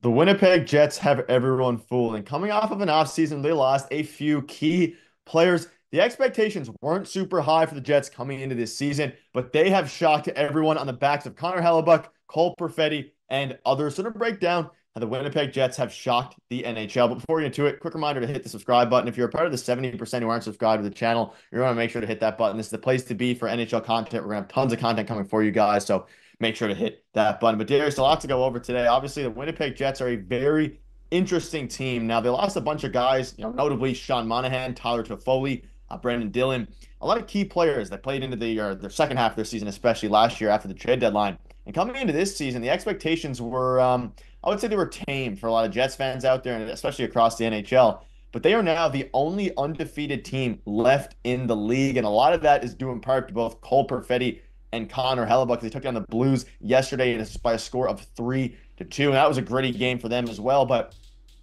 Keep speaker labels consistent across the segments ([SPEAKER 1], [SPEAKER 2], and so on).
[SPEAKER 1] The Winnipeg Jets have everyone fooled, and coming off of an offseason, they lost a few key players. The expectations weren't super high for the Jets coming into this season, but they have shocked everyone on the backs of Connor Hellebuck, Cole Perfetti, and others. So to break down how the Winnipeg Jets have shocked the NHL. But before we get into it, quick reminder to hit the subscribe button. If you're a part of the 70% who aren't subscribed to the channel, you want to make sure to hit that button. This is the place to be for NHL content. We're going to have tons of content coming for you guys. So make sure to hit that button. But Darius, a lot to go over today. Obviously, the Winnipeg Jets are a very interesting team. Now, they lost a bunch of guys, notably Sean Monahan, Tyler Toffoli, Brandon Dillon, a lot of key players that played into their second half of their season, especially last year after the trade deadline. And coming into this season, the expectations were, I would say they were tame for a lot of Jets fans out there, and especially across the NHL. But they are now the only undefeated team left in the league. And a lot of that is due in part to both Cole Perfetti and Connor Hellebuck. They took down the Blues yesterday by a score of 3-2, and that was a gritty game for them as well. But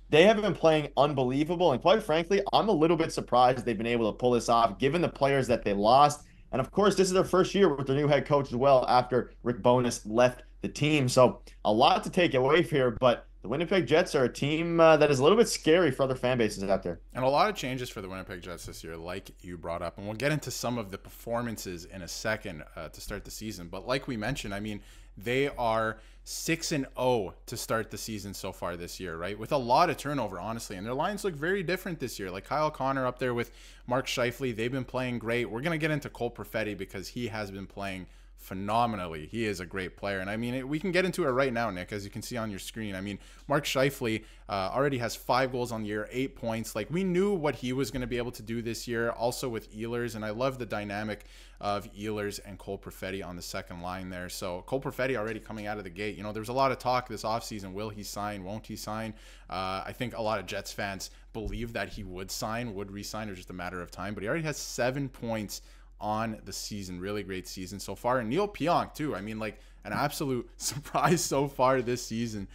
[SPEAKER 1] they have been playing unbelievable, and quite frankly, I'm a little bit surprised they've been able to pull this off, given the players that they lost. And of course, this is their first year with their new head coach as well after Rick Bowness left the team. So a lot to take away here, but the Winnipeg Jets are a team that is a little bit scary for other fan bases out there.
[SPEAKER 2] And a lot of changes for the Winnipeg Jets this year, like you brought up. And we'll get into some of the performances in a second to start the season. But like we mentioned, I mean, they are 6-0 to start the season so far this year, right? With a lot of turnover, honestly. And their lines look very different this year. Like Kyle Connor up there with Mark Scheifele, they've been playing great. We're going to get into Cole Perfetti because he has been playing phenomenally. He is a great player. And I mean, we can get into it right now, Nick, as you can see on your screen. I mean, Mark Scheifele already has 5 goals on the year, 8 points. Like, we knew what he was going to be able to do this year, also with Ehlers. And I love the dynamic of Ehlers and Cole Perfetti on the second line there. So Cole Perfetti already coming out of the gate. You know, there was a lot of talk this offseason. Will he sign? Won't he sign? I think a lot of Jets fans believe that he would sign, would re-sign, or just a matter of time. But he already has 7 points on the season. Really great season so far. And Neil Pionk too. I mean, like, an absolute surprise so far this season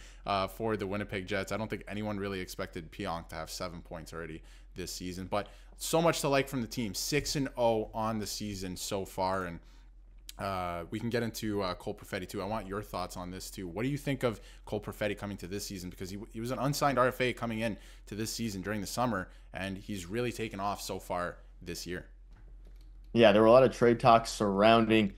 [SPEAKER 2] for the Winnipeg Jets. I don't think anyone really expected Pionk to have 7 points already this season, but so much to like from the team. 6-0 on the season so far. And we can get into Cole Perfetti too. I want your thoughts on this too. What do you think of Cole Perfetti coming to this season? Because he was an unsigned RFA coming in to this season during the summer, and he's really taken off so far this year.
[SPEAKER 1] Yeah, there were a lot of trade talks surrounding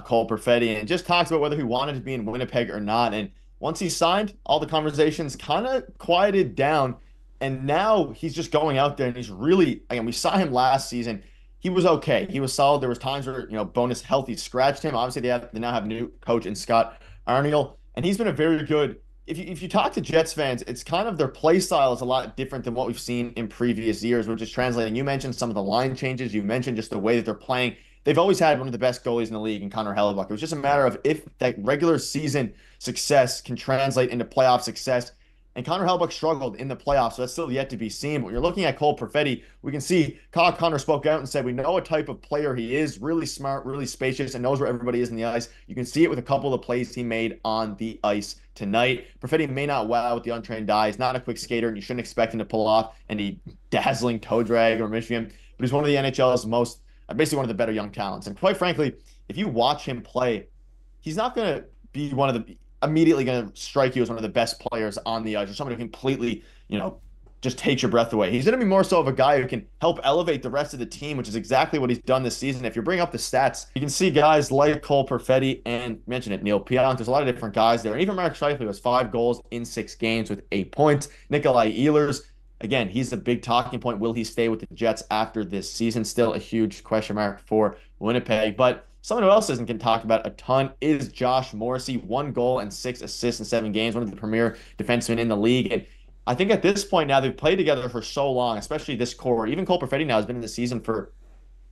[SPEAKER 1] Cole Perfetti and just talks about whether he wanted to be in Winnipeg or not. And once he signed, all the conversations kind of quieted down. And now he's just going out there and he's really, again, we saw him last season. He was okay. He was solid. There was times where, Bonus healthy scratched him. Obviously, they now have a new coach in Scott Arniel. And he's been a very good, if you talk to Jets fans, it's kind of their play style is a lot different than what we've seen in previous years, which is translating. You mentioned some of the line changes. You mentioned just the way that they're playing. They've always had one of the best goalies in the league in Connor Hellebuck. It was just a matter of if that regular season success can translate into playoff success. And Connor Hellebuck struggled in the playoffs, so that's still yet to be seen. But when you're looking at Cole Perfetti, we can see Kyle Connor spoke out and said, we know what type of player he is, really smart, really spacious, and knows where everybody is in the ice. You can see it with a couple of plays he made on the ice tonight. Perfetti may not wow with the untrained eye. He's not a quick skater, and you shouldn't expect him to pull off any dazzling toe drag or Michigan. But he's one of the NHL's most, basically one of the better young talents. And quite frankly, if you watch him play, he's not going to be one of the immediately going to strike you as one of the best players on the ice or somebody who completely, just takes your breath away. He's going to be more so of a guy who can help elevate the rest of the team, which is exactly what he's done this season. If you bring up the stats, you can see guys like Cole Perfetti and mention it, Neil Pionk. There's a lot of different guys there. And even Mark Scheifele has 5 goals in 6 games with 8 points. Nikolai Ehlers, again, he's a big talking point. Will he stay with the Jets after this season? Still a huge question mark for Winnipeg. But someone who else isn't getting talked about a ton is Josh Morrissey. 1 goal and 6 assists in 7 games, one of the premier defensemen in the league. And I think at this point now, they've played together for so long, especially this core. Even Cole Perfetti now has been in the season for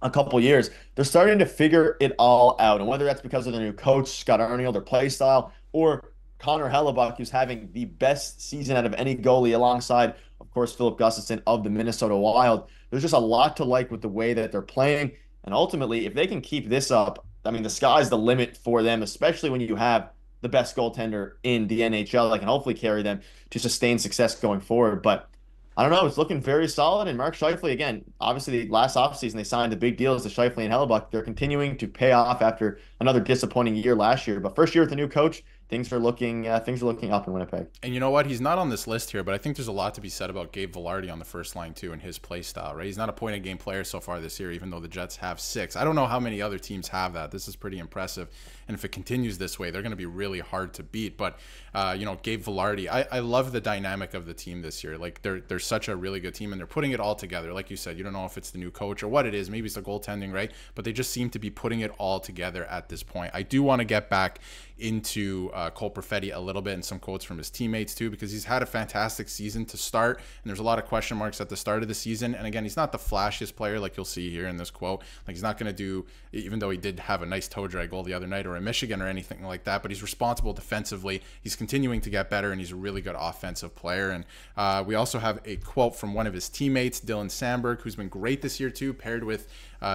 [SPEAKER 1] a couple years. They're starting to figure it all out. And whether that's because of their new coach, Scott Arniel, their play style, or Connor Hellebuck, who's having the best season out of any goalie alongside, of course, Philip Gustafson of the Minnesota Wild. There's just a lot to like with the way that they're playing. And ultimately, if they can keep this up, I mean, the sky's the limit for them, especially when you have the best goaltender in the NHL that can hopefully carry them to sustain success going forward. But I don't know. It's looking very solid. And Mark Scheifele, again, obviously last offseason they signed the big deals to Scheifele and Hellebuck. They're continuing to pay off after another disappointing year last year. But first year with a new coach, things are looking up in Winnipeg.
[SPEAKER 2] And you know what? He's not on this list here, but I think there's a lot to be said about Gabe Vilardi on the first line too, and his play style. Right? He's not a point of game player so far this year, even though the Jets have 6. I don't know how many other teams have that. This is pretty impressive, and if it continues this way, they're going to be really hard to beat. But Gabe Vilardi, I love the dynamic of the team this year. Like they're such a really good team, and they're putting it all together. Like you said, you don't know if it's the new coach or what it is. Maybe it's the goaltending, right? But they just seem to be putting it all together at this point. I do want to get back into Cole Perfetti a little bit and some quotes from his teammates too, because he's had a fantastic season to start, and there's a lot of question marks at the start of the season. And again, he's not the flashiest player, like you'll see here in this quote. Like he's not going to do, even though he did have a nice toe drag goal the other night or in Michigan or anything like that, but he's responsible defensively. He's continuing to get better, and he's a really good offensive player. And we also have a quote from one of his teammates, Dylan Sandberg, who's been great this year too, paired with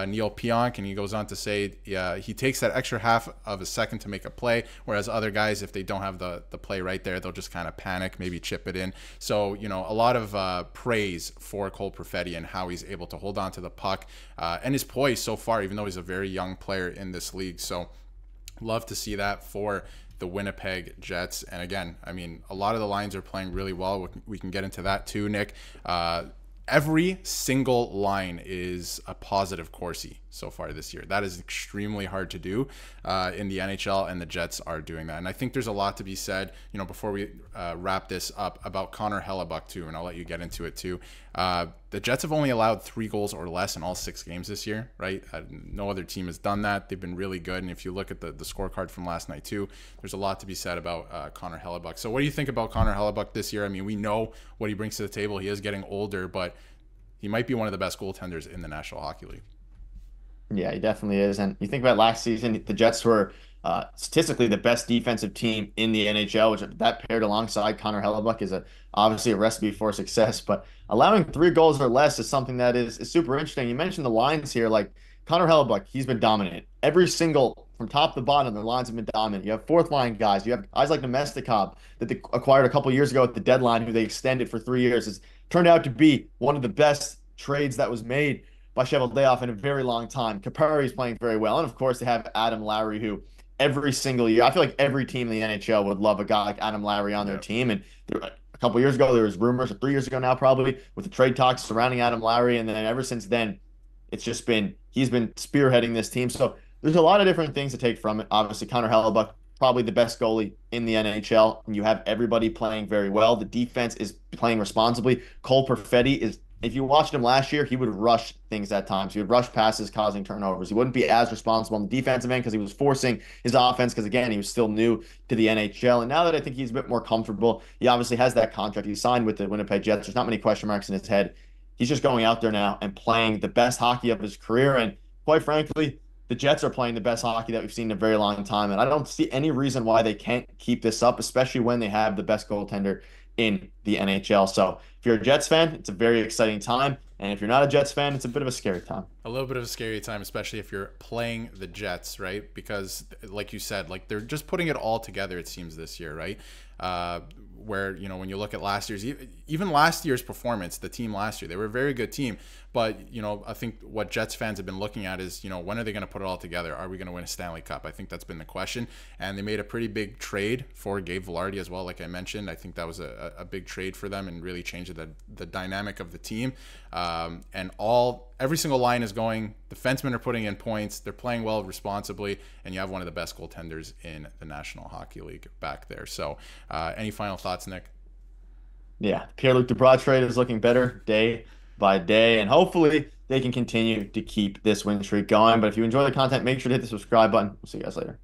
[SPEAKER 2] Neil Pionk, and he goes on to say he takes that extra half of a second to make a play, whereas other guys, if they don't have the play right there, they'll just kind of panic, maybe chip it in. So, a lot of praise for Cole Perfetti and how he's able to hold on to the puck and his poise so far, even though he's a very young player in this league. So love to see that for the Winnipeg Jets. And again, I mean, a lot of the lines are playing really well. We can get into that too, Nick. Every single line is a positive Corsi so far this year. That is extremely hard to do in the NHL, and the Jets are doing that. And I think there's a lot to be said, before we wrap this up, about Connor Hellebuck too, and I'll let you get into it too. The Jets have only allowed 3 goals or less in all 6 games this year, right? No other team has done that. They've been really good. And if you look at the scorecard from last night too, there's a lot to be said about Connor Hellebuck. So what do you think about Connor Hellebuck this year? I mean, we know what he brings to the table. He is getting older, but he might be one of the best goaltenders in the National Hockey League.
[SPEAKER 1] Yeah, he definitely is. And you think about last season, the Jets were statistically the best defensive team in the NHL, which that paired alongside Connor Hellebuck is obviously a recipe for success. But allowing 3 goals or less is something that is super interesting. You mentioned the lines here, like Connor Hellebuck, he's been dominant. Every single, from top to bottom, the lines have been dominant. You have fourth line guys. You have guys like Nemestikov that they acquired a couple years ago at the deadline, who they extended for 3 years. It's turned out to be one of the best trades that was made by Cheveldayoff in a very long time. Kapari is playing very well. And of course, they have Adam Lowry, who every single year, I feel like every team in the NHL would love a guy like Adam Lowry on their team. And a couple years ago, there was rumors, or 3 years ago now probably, with the trade talks surrounding Adam Lowry. And then ever since then, it's just been, he's been spearheading this team. So there's a lot of different things to take from it. Obviously, Connor Hellebuck, probably the best goalie in the NHL. And you have everybody playing very well. The defense is playing responsibly. Cole Perfetti is, if you watched him last year, he would rush things at times. He would rush passes, causing turnovers. He wouldn't be as responsible on the defensive end because he was forcing his offense because, again, he was still new to the NHL. And now that I think he's a bit more comfortable, he obviously has that contract. He signed with the Winnipeg Jets. There's not many question marks in his head. He's just going out there now and playing the best hockey of his career. And quite frankly, the Jets are playing the best hockey that we've seen in a very long time. And I don't see any reason why they can't keep this up, especially when they have the best goaltender in the NHL. So if you're a Jets fan, it's a very exciting time. And if you're not a Jets fan, it's a bit of a scary time.
[SPEAKER 2] A little bit of a scary time, especially if you're playing the Jets, right? Because like you said, like they're just putting it all together, it seems, this year, right? Where, when you look at last year's, even last year's performance, the team last year, they were a very good team. But, I think what Jets fans have been looking at is, when are they going to put it all together? Are we going to win a Stanley Cup? I think that's been the question. And they made a pretty big trade for Gabe Vilardi as well, like I mentioned. I think that was a big trade for them and really changed the dynamic of the team. And every single line is going. Defensemen are putting in points. They're playing well responsibly. And you have one of the best goaltenders in the National Hockey League back there. So any final thoughts, Nick?
[SPEAKER 1] Yeah, Pierre-Luc Dubois trade is looking better day by day, and hopefully they can continue to keep this win streak going. But if you enjoy the content, make sure to hit the subscribe button. We'll see you guys later.